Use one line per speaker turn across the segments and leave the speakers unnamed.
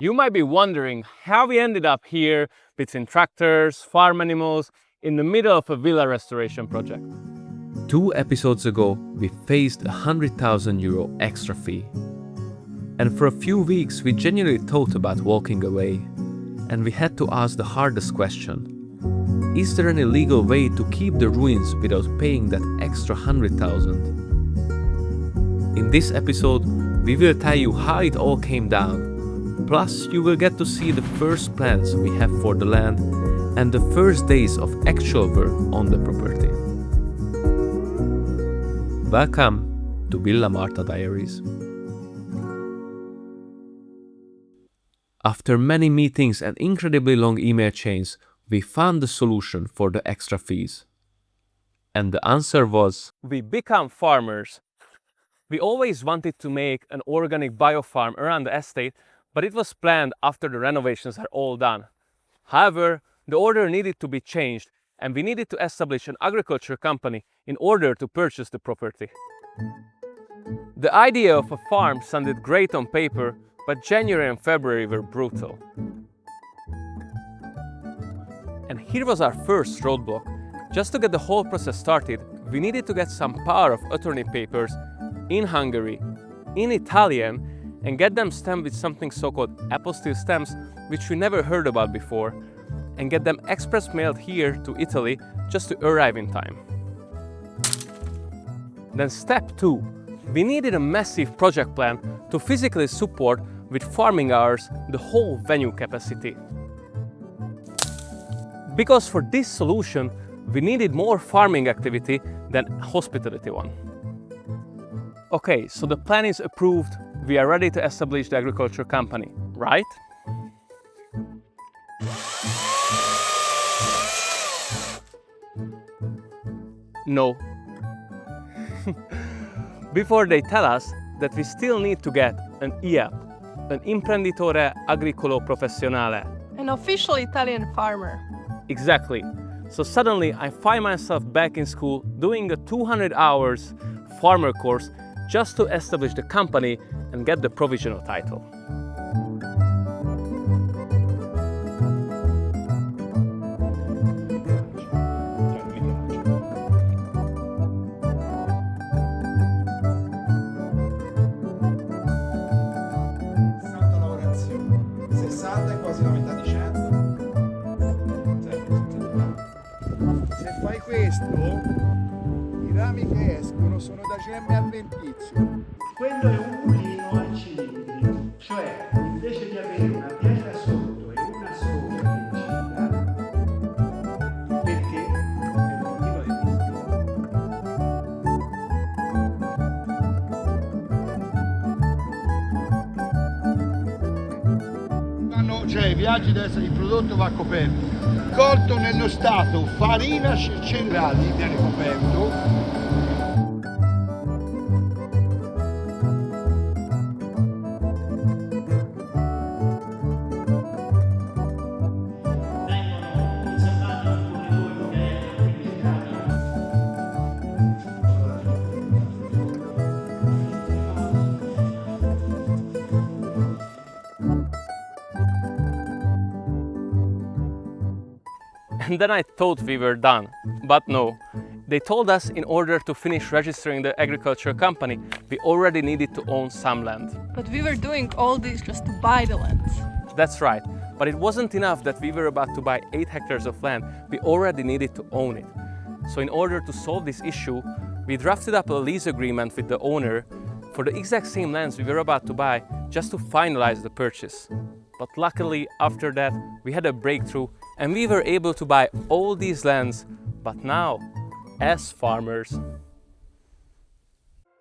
You might be wondering how we ended up here between tractors, farm animals, in the middle of a villa restoration project.
2 episodes ago, we faced a €100,000 extra fee. And for a few weeks, we genuinely thought about walking away. And we had to ask the hardest question. Is there any legal way to keep the ruins without paying that extra 100,000? In this episode, we will tell you how it all came down. Plus, you will get to see the first plans we have for the land and the first days of actual work on the property. Welcome to Villa Marta Diaries. After many meetings and incredibly long email chains, we found the solution for the extra fees. And the answer was...
We become farmers. We always wanted to make an organic biofarm around the estate, but it was planned after the renovations are all done. However, the order needed to be changed, and we needed to establish an agriculture company in order to purchase the property. The idea of a farm sounded great on paper, but January and February were brutal. And here was our first roadblock. Just to get the whole process started, we needed to get some power of attorney papers in Hungary, in Italian, and get them stamped with something so-called apostille stamps, which we never heard about before, and get them express mailed here to Italy just to arrive in time. Then step 2, we needed a massive project plan to physically support with farming hours the whole venue capacity. Because for this solution, we needed more farming activity than hospitality one. Okay, so the plan is approved. We are ready to establish the agriculture company, right? No. Before they tell us that we still need to get an Ep, an imprenditore agricolo professionale.
An official Italian farmer.
Exactly. So suddenly I find myself back in school doing a 200 hours farmer course just to establish the company and get the provisional title.
Se fai questo, i rami che escono sono da gemme adventizio.
Quello è un mulino a cilindri, cioè invece di avere una pietra sotto e una sopra che gira, perché nel motivo è
Cioè i viaggi deve essere, il prodotto va coperto. Colto nello stato farina cereali viene coperto.
And then I thought we were done, but no. They told us in order to finish registering the agriculture company, we already needed to own some land.
But we were doing all this just to buy the land.
That's right, but it wasn't enough that we were about to buy 8 hectares of land, we already needed to own it. So in order to solve this issue, we drafted up a lease agreement with the owner for the exact same lands we were about to buy, just to finalize the purchase. But luckily, after that, we had a breakthrough and we were able to buy all these lands, but now, as farmers.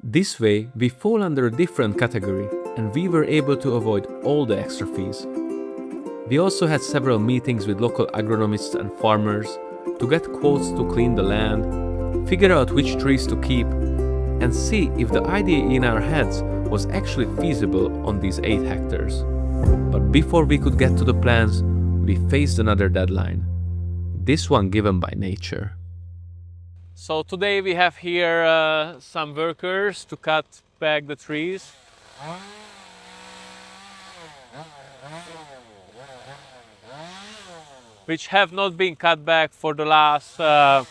This way, we fall under a different category and we were able to avoid all the extra fees. We also had several meetings with local agronomists and farmers to get quotes to clean the land, figure out which trees to keep, and see if the idea in our heads was actually feasible on these 8 hectares. But before we could get to the plans, we faced another deadline, this one given by nature.
So today we have here some workers to cut back the trees. which have not been cut back for the last, I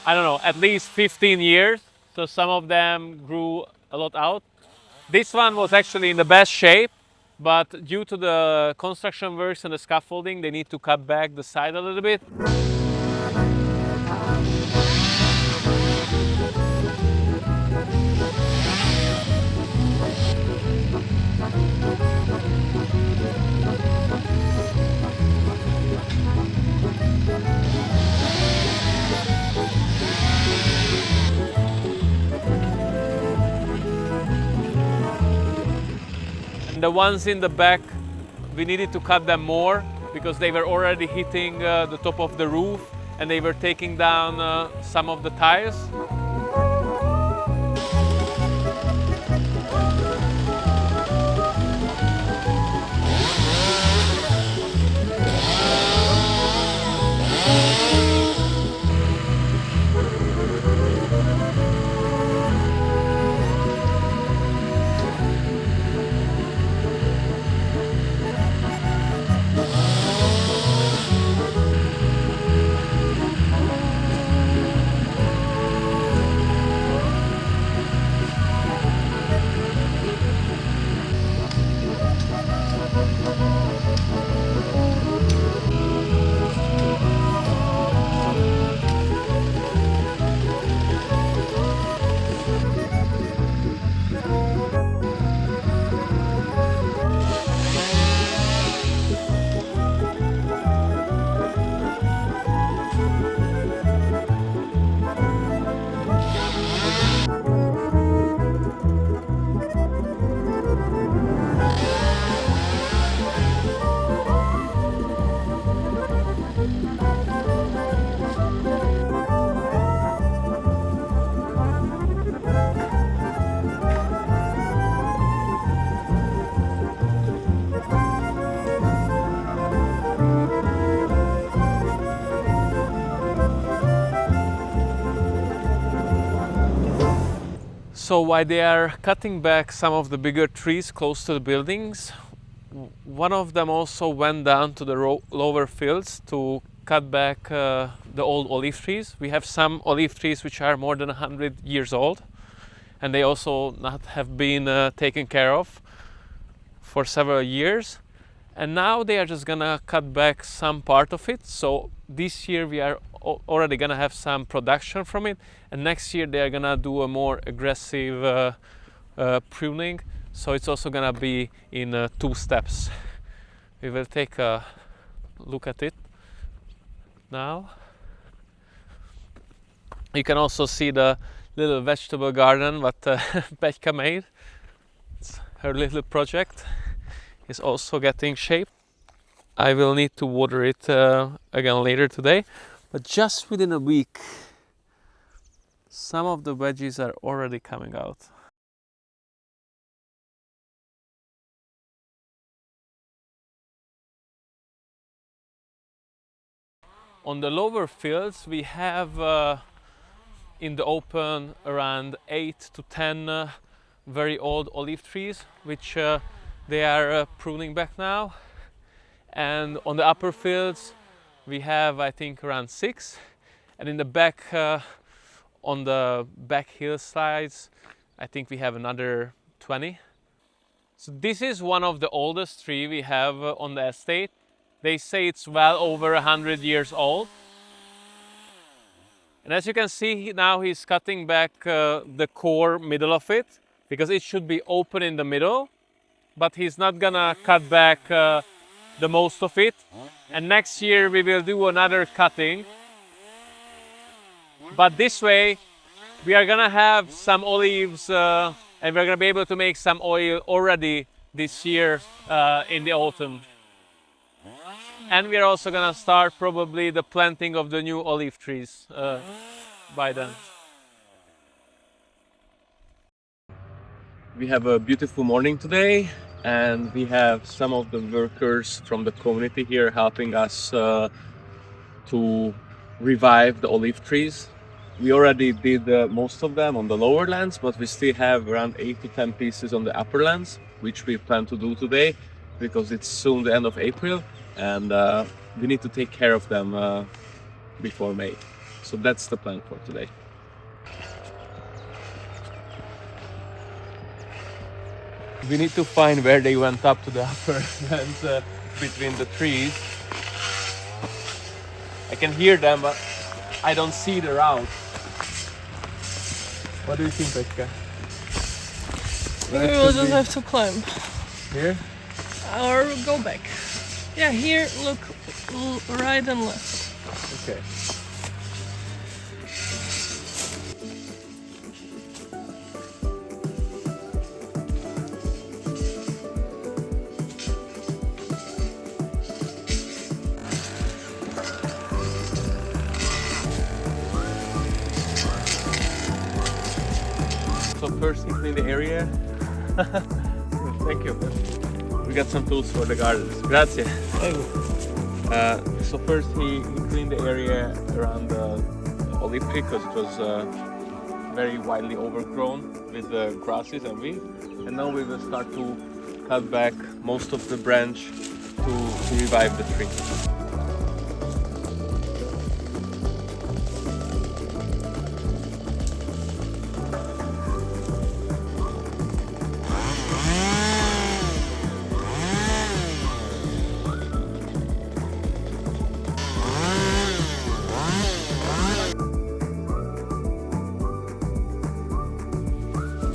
don't know, at least 15 years. So some of them grew a lot out. This one was actually in the best shape, but due to the construction works and the scaffolding, they need to cut back the side a little bit. And the ones in the back, we needed to cut them more because they were already hitting the top of the roof and they were taking down some of the tiles. So while they are cutting back some of the bigger trees close to the buildings, one of them also went down to the lower fields to cut back the old olive trees. We have some olive trees which are more than 100 years old, and they also not have been taken care of for several years. And now they are just gonna cut back some part of it. So this year we are already gonna have some production from it, and next year they are gonna do a more aggressive pruning. So it's also gonna be in 2 steps. We will take a look at it now. You can also see the little vegetable garden what Peťka made. It's her little project is also getting shape. I will need to water it again later today, but just within a week some of the veggies are already coming out. On the lower fields we have in the open around 8 to 10 very old olive trees which they are pruning back now. And on the upper fields we have I think around 6, and in the back on the back hillsides I think we have another 20. So this is one of the oldest trees we have on the estate. They say it's well over 100 years old. And as you can see now he's cutting back the core middle of it because it should be open in the middle, but he's not gonna cut back the most of it. And next year we will do another cutting. But this way we are gonna have some olives and we're gonna be able to make some oil already this year in the autumn. And we are also gonna start probably the planting of the new olive trees by then. We have a beautiful morning today, and we have some of the workers from the community here helping us to revive the olive trees. We already did most of them on the lower lands, but we still have around 8 to 10 pieces on the upper lands, which we plan to do today because it's soon the end of April, and
we need to take care of them before May. So that's the plan for today. We need to find where they went up to the upper ends between the trees. I can hear them, but I don't see the route. What do you think, Pekka?
Maybe we'll just have to climb.
Here?
Or go back. Yeah, here, look, right and left.
Okay. So first he cleaned the area. Thank you. We got some tools for the gardens. Grazie. So first he cleaned the area around the olive tree because it was very widely overgrown with the grasses and weeds. And now we will start to cut back most of the branch to revive the tree.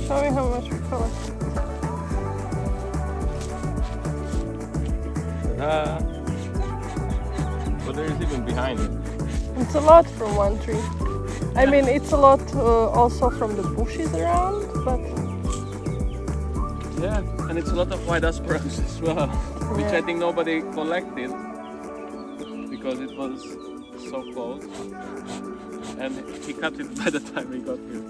Show me how much we collect.
But there is even behind it.
It's a lot from one tree. I mean, it's a lot also from the bushes around, but
Yeah, and it's a lot of white asparagus as well, which
Yeah.
I think nobody collected because it was so close. And he cut it by the time we got here.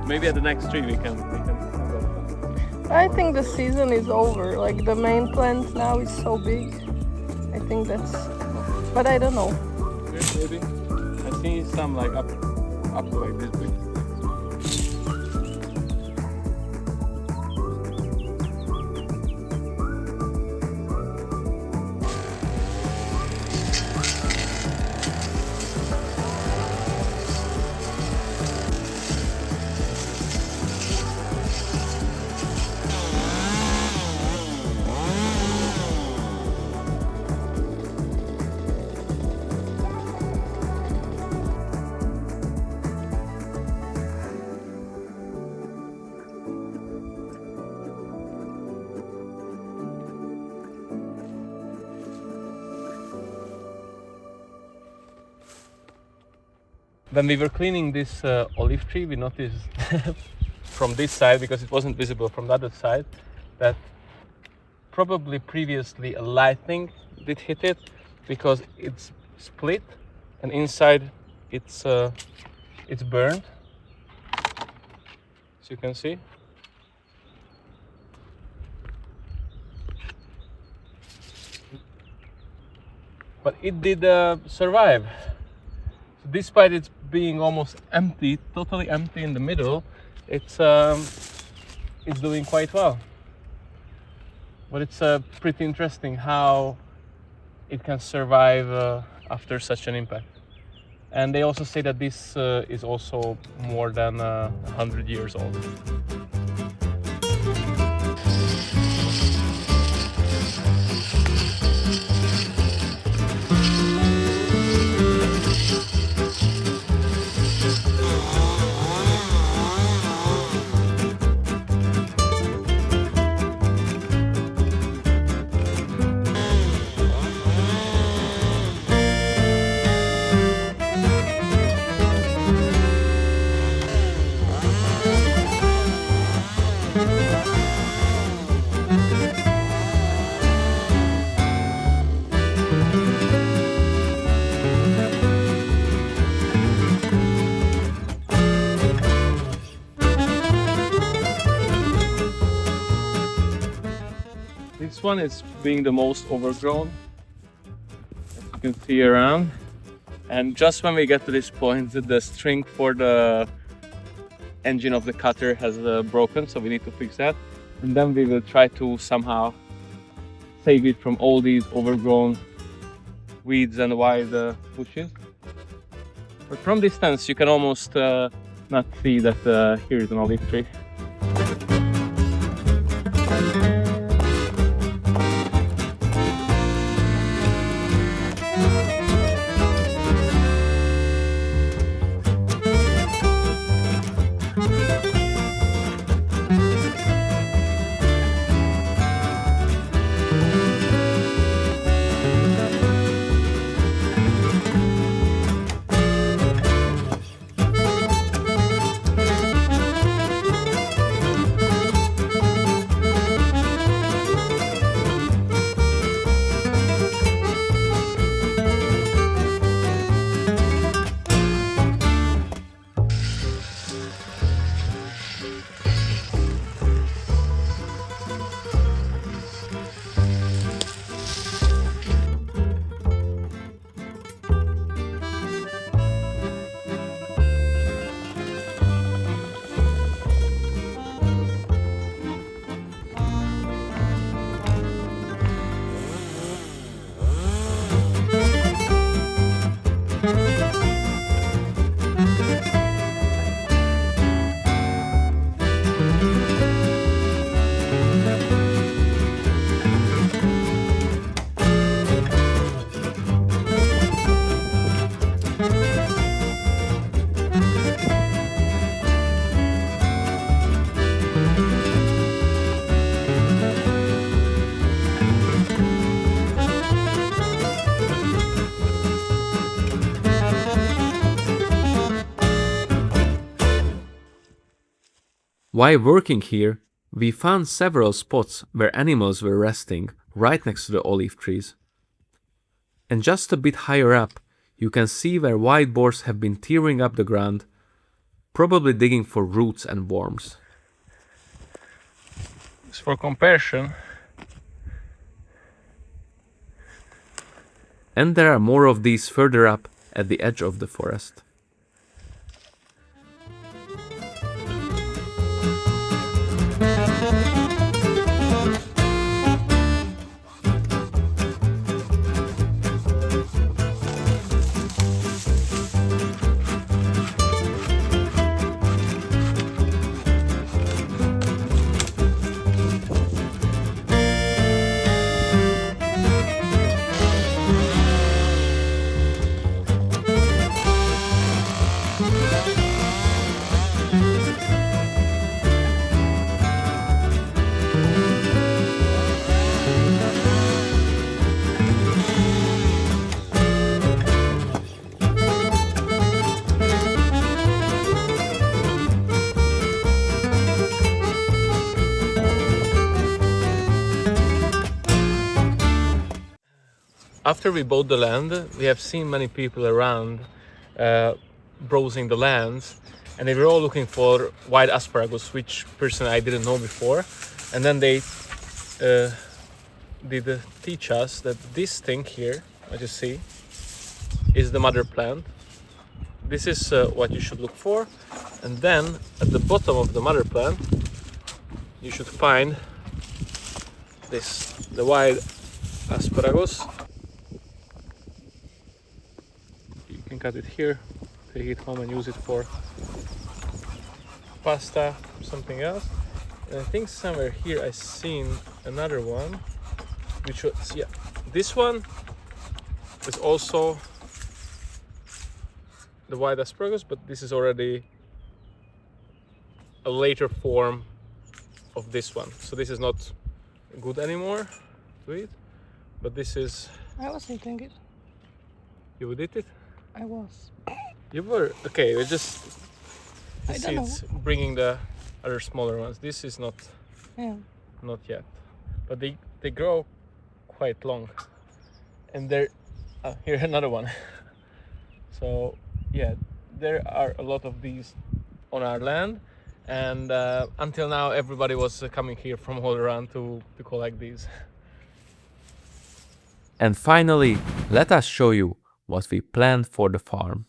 Maybe at the next tree we can go.
I think the season is over. Like the main plant now is so big. I think that's, but I don't know.
Yeah, maybe. I see some like up to like this big. When we were cleaning this olive tree, we noticed from this side, because it wasn't visible from the other side, that probably previously a lightning did hit it, because it's split and inside it's burned, as you can see. But it did survive. Despite it being almost empty, totally empty in the middle, it's doing quite well. But it's pretty interesting how it can survive after such an impact. And they also say that this is also more than 100 years old. This one is being the most overgrown, as you can see around. And just when we get to this point, the string for the engine of the cutter has broken, so we need to fix that. And then we will try to somehow save it from all these overgrown
weeds and wild bushes. But from distance you can almost not see that here is an olive tree.
While working here, we found several spots where animals were resting right next to the olive trees. And just a bit higher up, you can see where wild boars have been tearing up the ground, probably digging for roots and worms.
Just for comparison,
And there are more of these further up at the edge of the forest.
after we bought the land, we have seen many people around browsing the lands, and they were all looking for wild asparagus, which person I didn't know before. And then they did teach us that this thing here, as you see, is the mother plant. This is what you should look for. And then at the bottom of the mother plant, you should find this, the wild asparagus. You can cut it here, take it home and use it for pasta, something else. And I think somewhere here I seen another one, which was, yeah, this one is also the wild asparagus, but this is already a later form of this one. So this is not good anymore to eat, but this is...
I was eating it.
You would eat it?
I was.
You were? Okay, we just...
I don't
it's bringing the other smaller ones. This is not,
Yeah.
not yet, but they grow quite long, and they're here another one. So yeah, there are a lot of these on our land, and until now everybody was coming here from all around to collect these.
And finally, let us show you what we planned for the farm.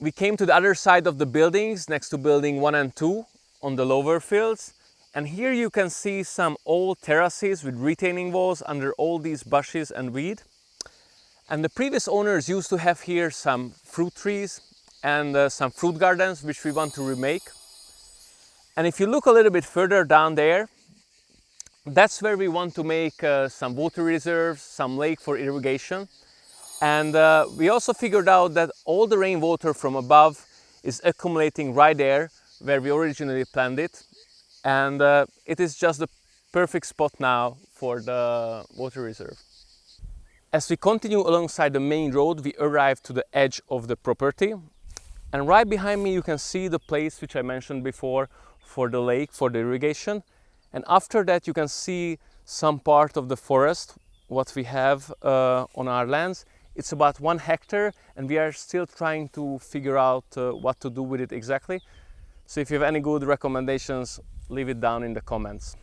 We came to the other side of the buildings, next to building 1 and 2 on the lower fields, And here you can see some old terraces with retaining walls under all these bushes and weed. And the previous owners used to have here some fruit trees and some fruit gardens, which we want to remake. And if you look a little bit further down there, that's where we want to make some water reserves, some lake for irrigation. And we also figured out that all the rainwater from above is accumulating right there where we originally planned it. And it is just the perfect spot now for the water reserve. As we continue alongside the main road, we arrive to the edge of the property. And right behind me you can see the place which I mentioned before for the lake, for the irrigation. And after that you can see some part of the forest, what we have on our lands. It's about 1 hectare and we are still trying to figure out what to do with it exactly. So if you have any good recommendations, leave it down in the comments.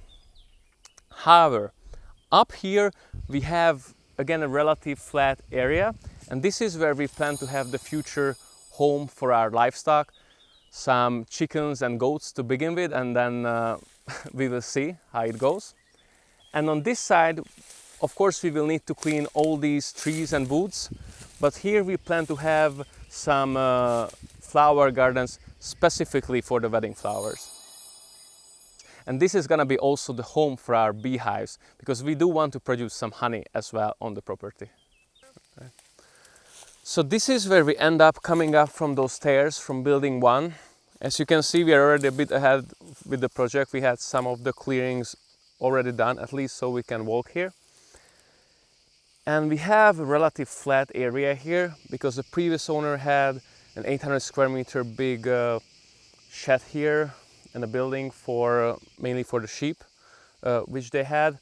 However, up here we have again a relative flat area, and this is where we plan to have the future home for our livestock, some chickens and goats to begin with, and then we will see how it goes. And on this side, of course, we will need to clean all these trees and woods, but here we plan to have some flower gardens specifically for the wedding flowers. And this is going to be also the home for our beehives, because we do want to produce some honey as well on the property. Okay. So this is where we end up coming up from those stairs from building 1. As you can see, we are already a bit ahead with the project. We had some of the clearings already done, at least so we can walk here. And we have a relative flat area here because the previous owner had an 800 square meter big shed here and a building for mainly for the sheep, which they had.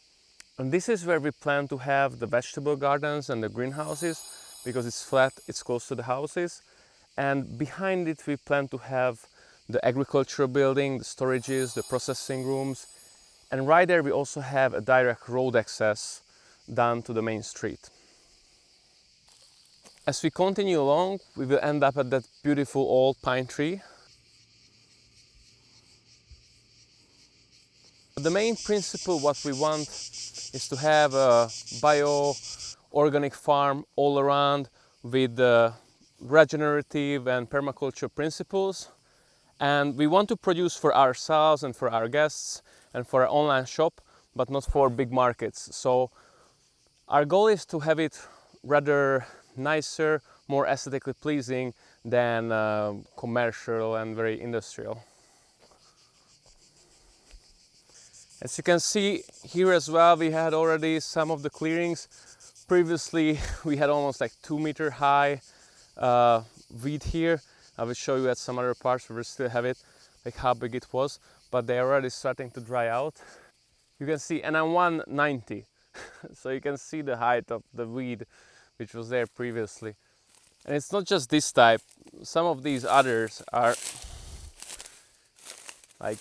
And this is where we plan to have the vegetable gardens and the greenhouses, because it's flat, it's close to the houses. And behind it we plan to have the agricultural building, the storages, the processing rooms. And right there we also have a direct road access down to the main street. As we continue along, we will end up at that beautiful old pine tree. The main principle what we want is to have a bio-organic farm all around with regenerative and permaculture principles. And we want to produce for ourselves and for our guests and for our online shop, but not for big markets. So our goal is to have it rather nicer, more aesthetically pleasing than commercial and very industrial. As you can see here as well, we had already some of the clearings. Previously we had almost like 2 meter high weed here. I will show you at some other parts where we still have it, like how big it was, but they're already starting to dry out. You can see, and I'm 190, so you can see the height of the weed which was there previously. And it's not just this type, some of these others are like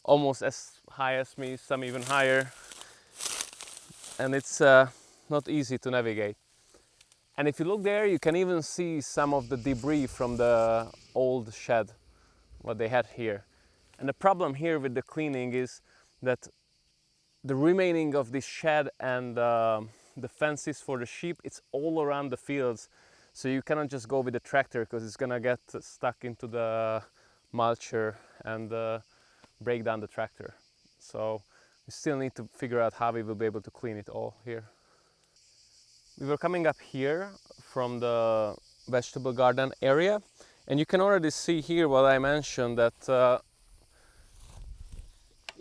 almost as high as me, some even higher, and it's not easy to navigate. And if you look there, you can even see some of the debris from the old shed, what they had here. And the problem here with the cleaning is that the remaining of this shed and the fences for the sheep, it's all around the fields. So you cannot just go with the tractor because it's gonna get stuck into the mulcher and break down the tractor. So we still need to figure out how we will be able to clean it all here. We were coming up here from the vegetable garden area, and you can already see here what I mentioned, that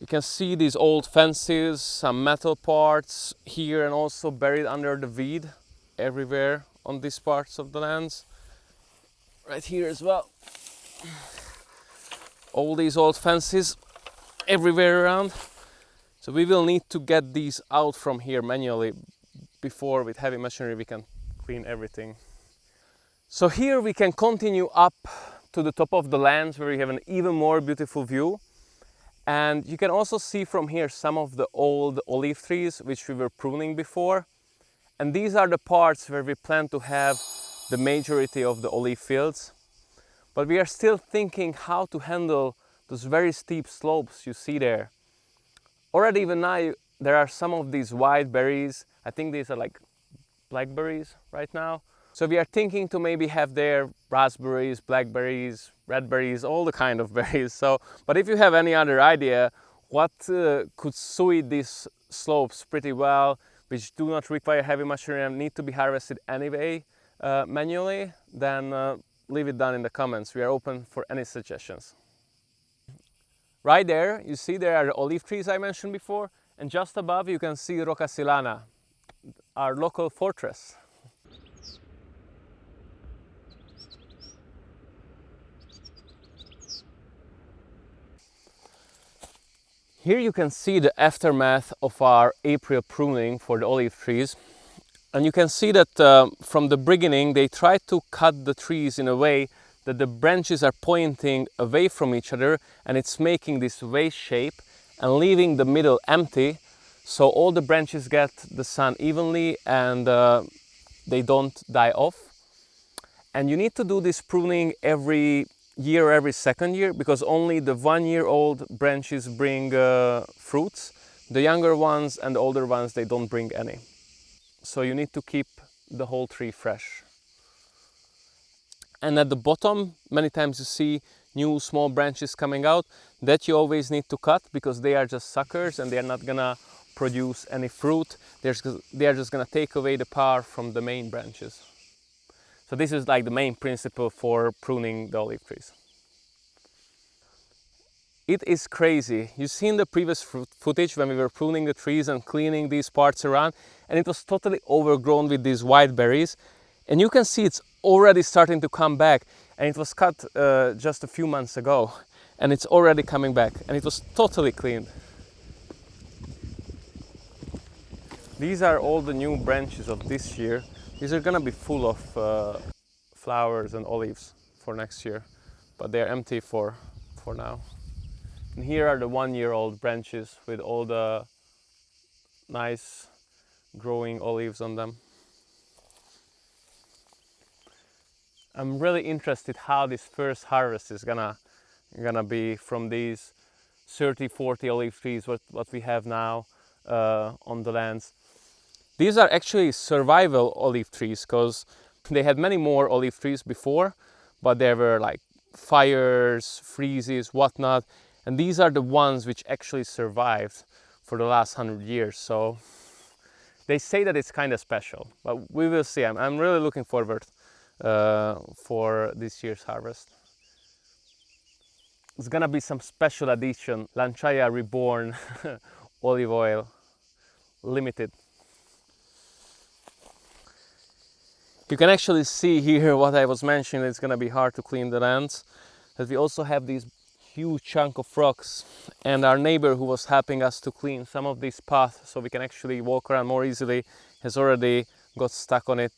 you can see these old fences, some metal parts here, and also buried under the weed everywhere on these parts of the lands. Right here as well. All these old fences everywhere around. So we will need to get these out from here manually before with heavy machinery we can clean everything. So here we can continue up to the top of the lands where we have an even more beautiful view. And you can also see from here some of the old olive trees which we were pruning before. And these are the parts where we plan to have the majority of the olive fields. But we are still thinking how to handle those very steep slopes you see there. Already even now there are some of these white berries. I think these are like blackberries right now. So we are thinking to maybe have there raspberries, blackberries, red berries, all the kind of berries. So, but if you have any other idea what could suit these slopes pretty well, which do not require heavy machinery and need to be harvested anyway manually, then leave it down in the comments. We are open for any suggestions. Right there, you see there are the olive trees I mentioned before, and just above you can see Roccasillana, our local fortress. Here you can see the aftermath of our April pruning for the olive trees. And you can see that from the beginning they tried to cut the trees in a way that the branches are pointing away from each other, and it's making this V shape and leaving the middle empty, so all the branches get the sun evenly and they don't die off. And you need to do this pruning every year, every second year, because only the 1-year-old branches bring fruits. The younger ones and the older ones, they don't bring any. So you need to keep the whole tree fresh. And at the bottom, many times you see new small branches coming out that you always need to cut, because they are just suckers and they are not gonna produce any fruit. They are just gonna take away the power from the main branches. So this is like the main principle for pruning the olive trees. It is crazy. You've seen the previous footage when we were pruning the trees and cleaning these parts around, and it was totally overgrown with these white berries. And you can see it's already starting to come back, and it was cut just a few months ago, and it's already coming back, and it was totally cleaned. These are all the new branches of this year. These are gonna be full of flowers and olives for next year, but they're empty for now. And here are the 1-year-old branches with all the nice growing olives on them. I'm really interested how this first harvest is gonna be from these 30-40 olive trees what we have now on the lands. These are actually survival olive trees, because they had many more olive trees before, but there were like fires, freezes, whatnot, and these are the ones which actually survived for the last 100 years. So they say that it's kind of special, but we will see. I'm really looking forward for this year's harvest. It's gonna be some special edition Lancia Reborn olive oil, limited. You can actually see here what I was mentioning. It's gonna be hard to clean the lands, that we also have these huge chunk of rocks, and our neighbor who was helping us to clean some of these paths so we can actually walk around more easily has already got stuck on it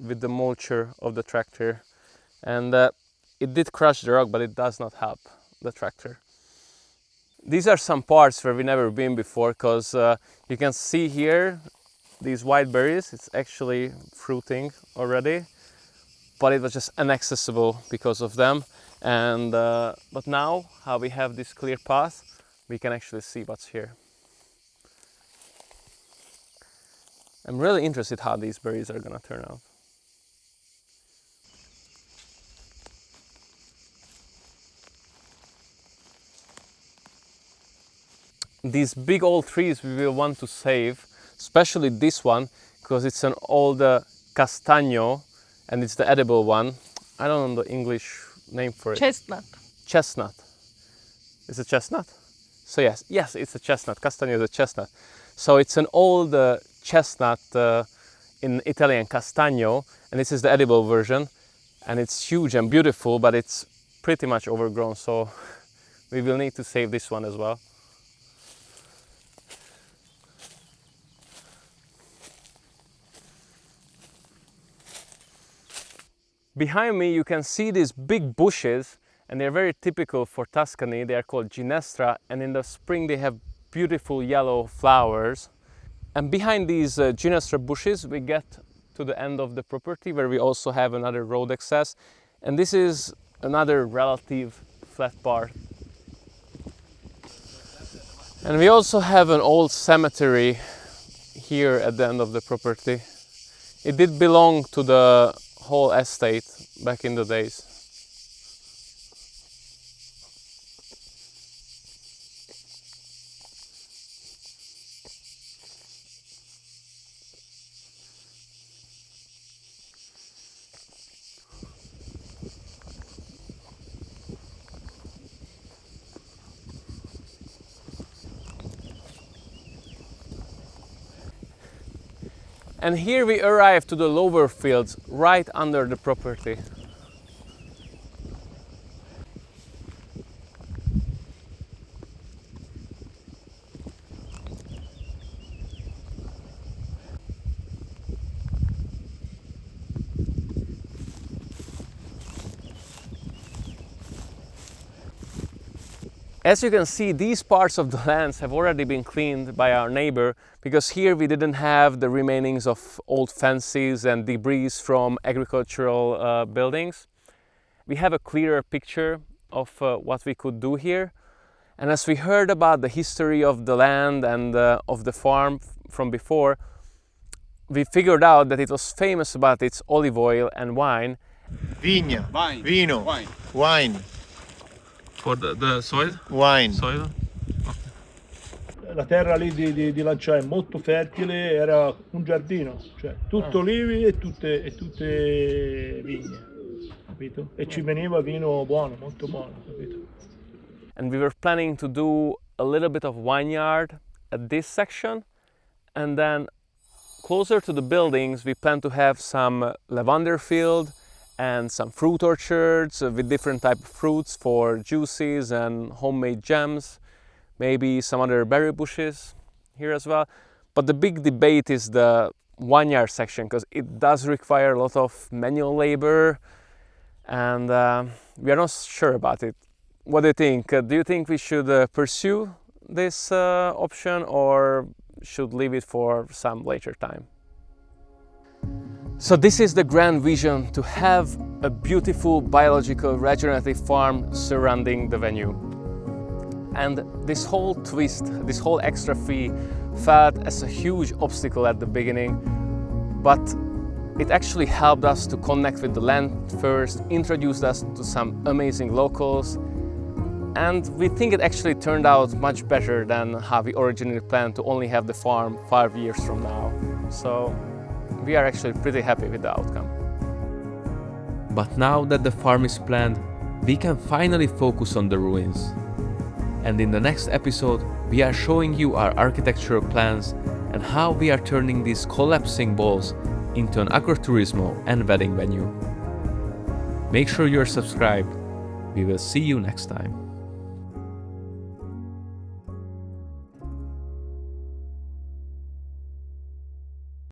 with the mulcher of the tractor, and it did crush the rock, but it does not help the tractor. These are some parts where we've never been before, because you can see here these white berries. It's actually fruiting already, but it was just inaccessible because of them. And but now how we have this clear path, we can actually see what's here. I'm really interested how these berries are gonna turn out. These big old trees we will want to save, especially this one, because it's an old castagno, and it's the edible one. I don't know the English name for it.
Chestnut.
Chestnut. Is it chestnut? So yes, it's a chestnut. Castagno is a chestnut. So it's an old chestnut in Italian castagno, and this is the edible version, and it's huge and beautiful, but it's pretty much overgrown, so we will need to save this one as well. Behind me you can see these big bushes, and they're very typical for Tuscany. They are called ginestra, and in the spring they have beautiful yellow flowers. And behind these ginestra bushes we get to the end of the property, where we also have another road access, and this is another relative flat part And we also have an old cemetery here at the end of the property. It did belong to the whole estate back in the days. And here we arrive to the lower fields right under the property. As you can see, these parts of the lands have already been cleaned by our neighbor, because here we didn't have the remainings of old fences and debris from agricultural buildings. We have a clearer picture of what we could do here. And as we heard about the history of the land and of the farm from before, we figured out that it was famous about its olive oil and wine.
Vigna, vino, wine.
For the soil?
Wine.
Soil?
La terra lì di Lancia è molto fertile, era un giardino, cioè tutto olivi e tutte vigne, capito? E ci veniva vino buono, molto buono, capito?
And we were planning to do a little bit of vineyard at this section, and then closer to the buildings we plan to have some lavender field and some fruit orchards with different type of fruits for juices and homemade jams, maybe some other berry bushes here as well. But the big debate is the vineyard section, because it does require a lot of manual labor, and we are not sure about it. What do you think? Do you think we should pursue this option, or should leave it for some later time? So this is the grand vision, to have a beautiful biological regenerative farm surrounding the venue. And this whole twist, this whole extra fee felt as a huge obstacle at the beginning, but it actually helped us to connect with the land first, introduced us to some amazing locals, and we think it actually turned out much better than how we originally planned to only have the farm 5 years from now. So we are actually pretty happy with the outcome.
But now that the farm is planned, we can finally focus on the ruins. And in the next episode, we are showing you our architectural plans and how we are turning these collapsing balls into an agriturismo and wedding venue. Make sure you're subscribed. We will see you next time.